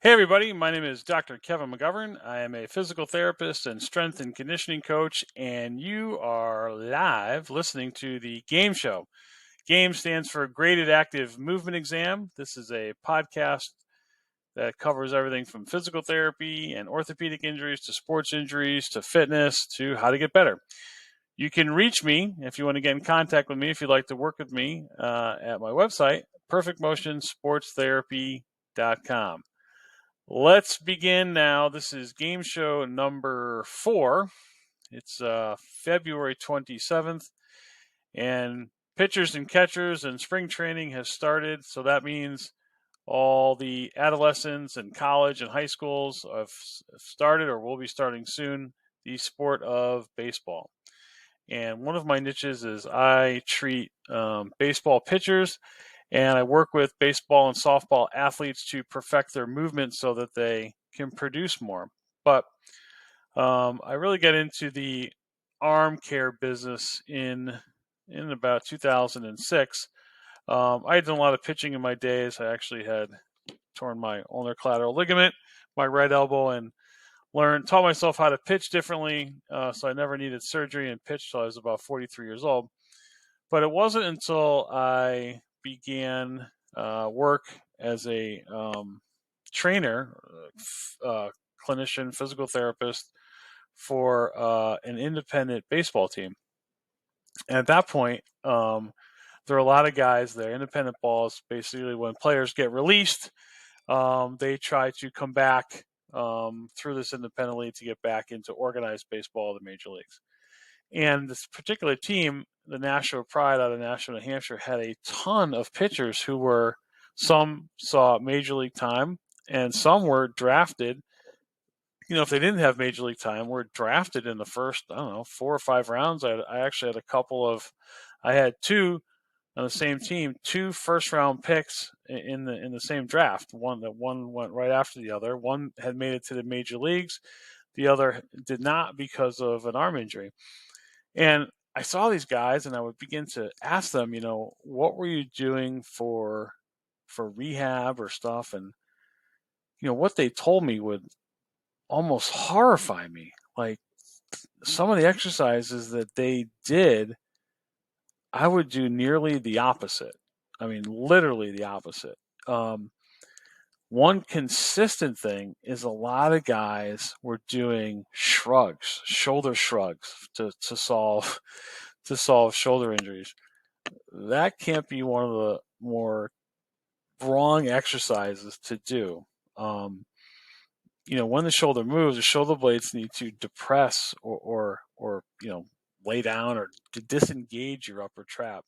Hey, everybody. My name is Dr. Kevin McGovern. I am a physical therapist and strength and conditioning coach, and you are live listening to the G.A.M.E show. G.A.M.E stands for Graded Active Movement Exam. This is a podcast that covers everything from physical therapy and orthopedic injuries to sports injuries to fitness to how to get better. You can reach me if you want to get in contact with me, if you'd like to work with me at my website, perfectmotionsportstherapy.com. Let's begin now. This is game show number 4. It's February 27th, and pitchers and catchers and spring training has started. So that means all the adolescents and college and high schools have started or will be starting soon the sport of baseball. And one of my niches is I treat baseball pitchers, and I work with baseball and softball athletes to perfect their movement so that they can produce more. But I really get into the arm care business in about 2006. I had done a lot of pitching in my days. I actually had torn my ulnar collateral ligament, my right elbow, and taught myself how to pitch differently. So I never needed surgery and pitched till I was about 43 years old. But it wasn't until I began work as a trainer, clinician, physical therapist for an independent baseball team. And at that point, there are a lot of guys there. Independent balls, basically, when players get released, they try to come back through this independent league to get back into organized baseball, the major leagues. And this particular team, the Nashua Pride out of Nashua, New Hampshire, had a ton of pitchers who were, some saw major league time, and some were drafted. If they didn't have major league time, were drafted in the first, 4 or 5 rounds. I actually had I had two on the same team, 2 first round picks in the same draft. One went right after the other. One had made it to the major leagues. The other did not because of an arm injury. And I saw these guys, and I would begin to ask them, what were you doing for rehab or stuff? And what they told me would almost horrify me. Like some of the exercises that they did, I would do nearly the opposite. I mean, literally the opposite. One consistent thing is a lot of guys were doing shrugs, shoulder shrugs to solve shoulder injuries. That can't be one of the more wrong exercises to do. When the shoulder moves, the shoulder blades need to depress or lay down or to disengage your upper trap.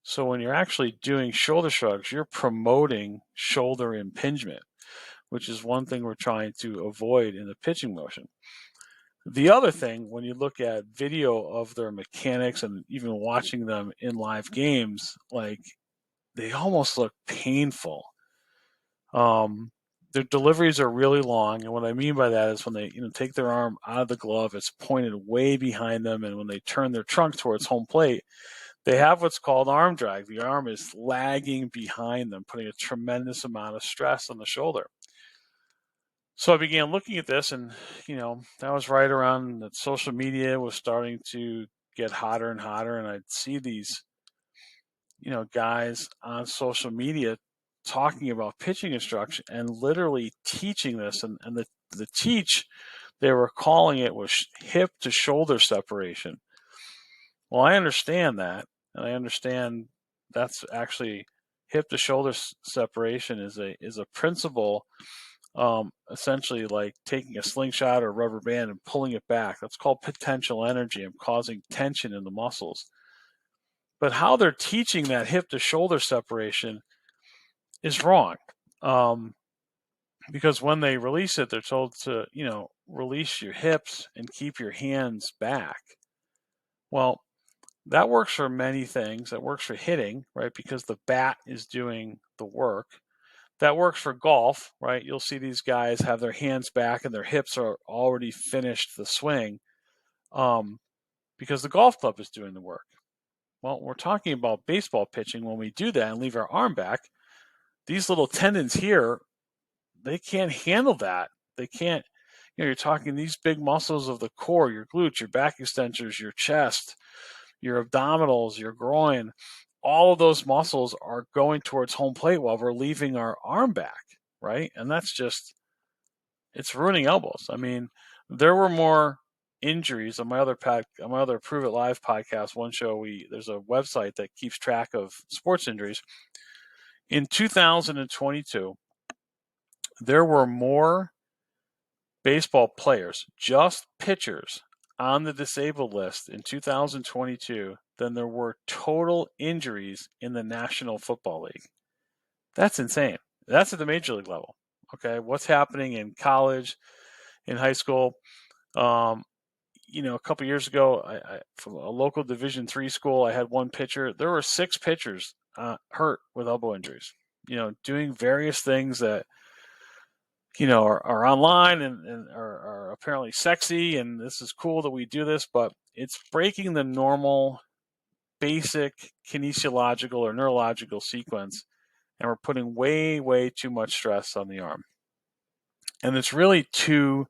So when you're actually doing shoulder shrugs, you're promoting shoulder impingement, which is one thing we're trying to avoid in the pitching motion. The other thing, when you look at video of their mechanics and even watching them in live games, like they almost look painful. Their deliveries are really long, and what I mean by that is when they take their arm out of the glove, it's pointed way behind them, and when they turn their trunk towards home plate, they have what's called arm drag. The arm is lagging behind them, putting a tremendous amount of stress on the shoulder. So I began looking at this, and that was right around that social media was starting to get hotter and hotter, and I'd see these guys on social media talking about pitching instruction and literally teaching this, and the teach they were calling it was hip to shoulder separation. Well, I understand that, and I understand that's actually hip to shoulder separation is a principle, essentially like taking a slingshot or rubber band and pulling it back. That's called potential energy. I'm causing tension in the muscles. But how they're teaching that hip to shoulder separation is wrong. Because when they release it, they're told to, release your hips and keep your hands back. Well, that works for many things. That works for hitting, right? Because the bat is doing the work. That works for golf, right? You'll see these guys have their hands back and their hips are already finished the swing because the golf club is doing the work. Well, we're talking about baseball pitching. When we do that and leave our arm back, these little tendons here, they can't handle that. They can't, you're talking these big muscles of the core, your glutes, your back extensors, your chest, your abdominals, your groin, all of those muscles are going towards home plate while we're leaving our arm back, right? And that's just, it's ruining elbows. I mean, there were more injuries on my other Prove It Live podcast. One show, there's a website that keeps track of sports injuries. In 2022, there were more baseball players, just pitchers, on the disabled list in 2022 than there were total injuries in the National Football League. That's insane. That's at the major league level. Okay, what's happening in college, in high school? A couple years ago, I from a local Division III school, I had one pitcher. There were 6 pitchers hurt with elbow injuries. Doing various things that are online and are apparently sexy, and this is cool that we do this, but it's breaking the normal, basic kinesiological or neurological sequence, and we're putting way, way too much stress on the arm. And it's really two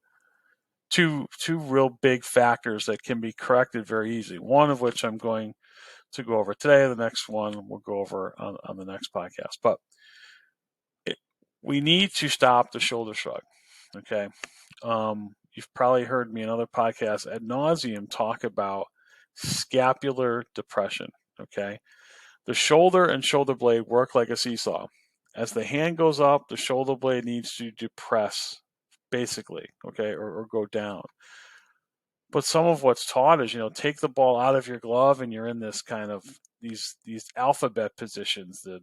real big factors that can be corrected very easily. One of which I'm going to go over today. The next one we'll go over on the next podcast. But we need to stop the shoulder shrug. Okay. You've probably heard me in other podcasts ad nauseum talk about scapular depression. Okay. The shoulder and shoulder blade work like a seesaw. As the hand goes up, the shoulder blade needs to depress, basically, okay, or go down. But some of what's taught is, take the ball out of your glove and you're in this kind of these alphabet positions, the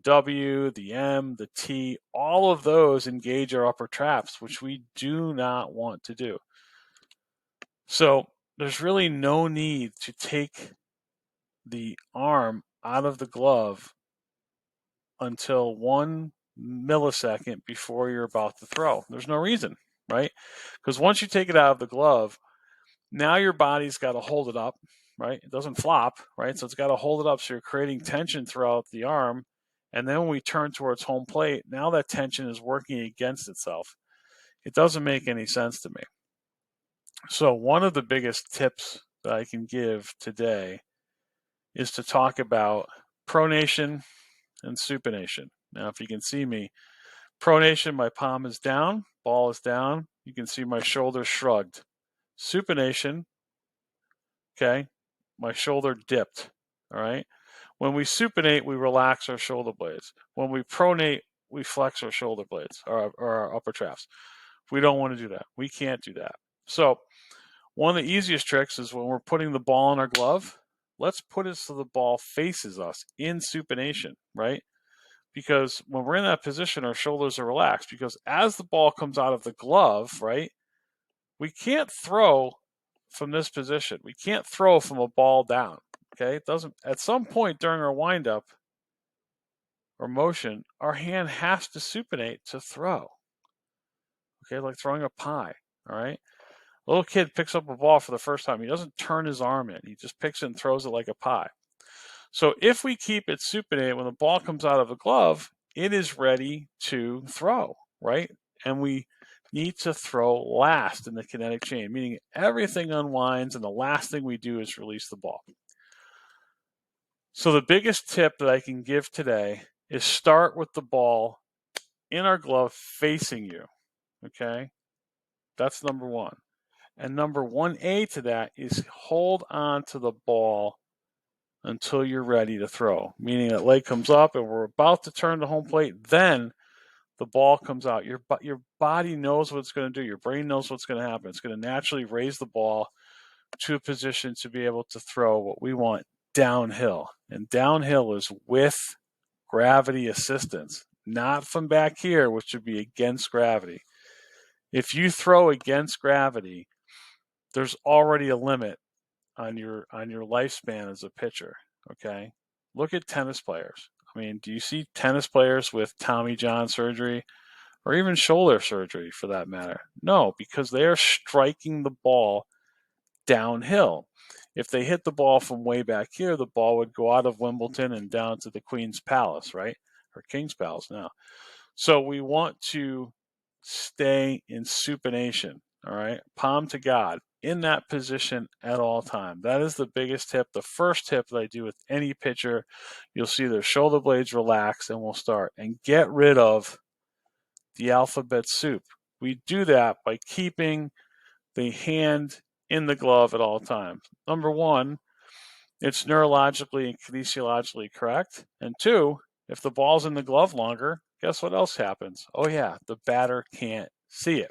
W, the M, the T, all of those engage our upper traps, which we do not want to do. So there's really no need to take the arm out of the glove until 1 millisecond before you're about to throw. There's no reason, right? Because once you take it out of the glove, now your body's got to hold it up, right? It doesn't flop, right? So it's got to hold it up. So you're creating tension throughout the arm. And then when we turn towards home plate, now that tension is working against itself. It doesn't make any sense to me. So one of the biggest tips that I can give today is to talk about pronation and supination. Now, if you can see me, pronation, my palm is down, ball is down. You can see my shoulder shrugged. Supination, okay, my shoulder dipped, all right? When we supinate, we relax our shoulder blades. When we pronate, we flex our shoulder blades or our upper traps. We don't want to do that. We can't do that. So one of the easiest tricks is when we're putting the ball in our glove, let's put it so the ball faces us in supination, right? Because when we're in that position, our shoulders are relaxed. Because as the ball comes out of the glove, right, we can't throw from this position. We can't throw from a ball down. Okay, it doesn't. At some point during our windup or motion, our hand has to supinate to throw. Okay, like throwing a pie. All right. A little kid picks up a ball for the first time. He doesn't turn his arm in. He just picks it and throws it like a pie. So if we keep it supinated, when the ball comes out of the glove, it is ready to throw, right? And we need to throw last in the kinetic chain, meaning everything unwinds and the last thing we do is release the ball. So the biggest tip that I can give today is start with the ball in our glove facing you, okay? That's number one. And number 1A to that is hold on to the ball until you're ready to throw, meaning that leg comes up and we're about to turn to home plate, then the ball comes out. Your body knows what it's going to do. Your brain knows what's going to happen. It's going to naturally raise the ball to a position to be able to throw what we want downhill. And downhill is with gravity assistance, not from back here, which would be against gravity. If you throw against gravity, there's already a limit on your lifespan as a pitcher. Okay, look at tennis players. I mean, do you see tennis players with Tommy John surgery or even shoulder surgery for that matter? No, because they are striking the ball downhill. If they hit the ball from way back here, the ball would go out of Wimbledon and down to the Queen's Palace, right? Or King's Palace now. So we want to stay in supination, all right? Palm to God, in that position at all time. That is the biggest tip. The first tip that I do with any pitcher, you'll see their shoulder blades relax and we'll start. And get rid of the alphabet soup. We do that by keeping the hand in the glove at all times. Number one, it's neurologically and kinesiologically correct. And two, if the ball's in the glove longer, guess what else happens? Oh, yeah, the batter can't see it.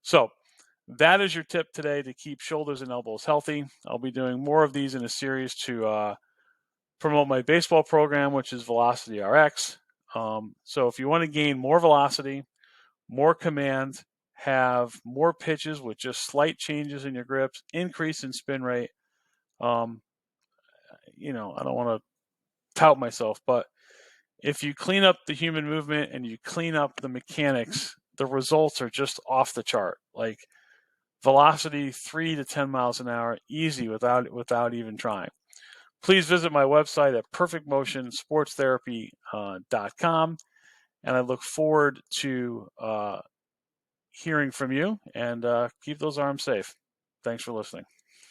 So that is your tip today to keep shoulders and elbows healthy. I'll be doing more of these in a series to promote my baseball program, which is Velocity RX. So if you want to gain more velocity, more command, have more pitches with just slight changes in your grips, increase in spin rate, I don't want to tout myself, but if you clean up the human movement and you clean up the mechanics, the results are just off the chart. Like velocity 3 to 10 miles an hour, easy without even trying. Please visit my website at perfectmotionsportstherapy.com, and I look forward to hearing from you, and keep those arms safe. Thanks for listening.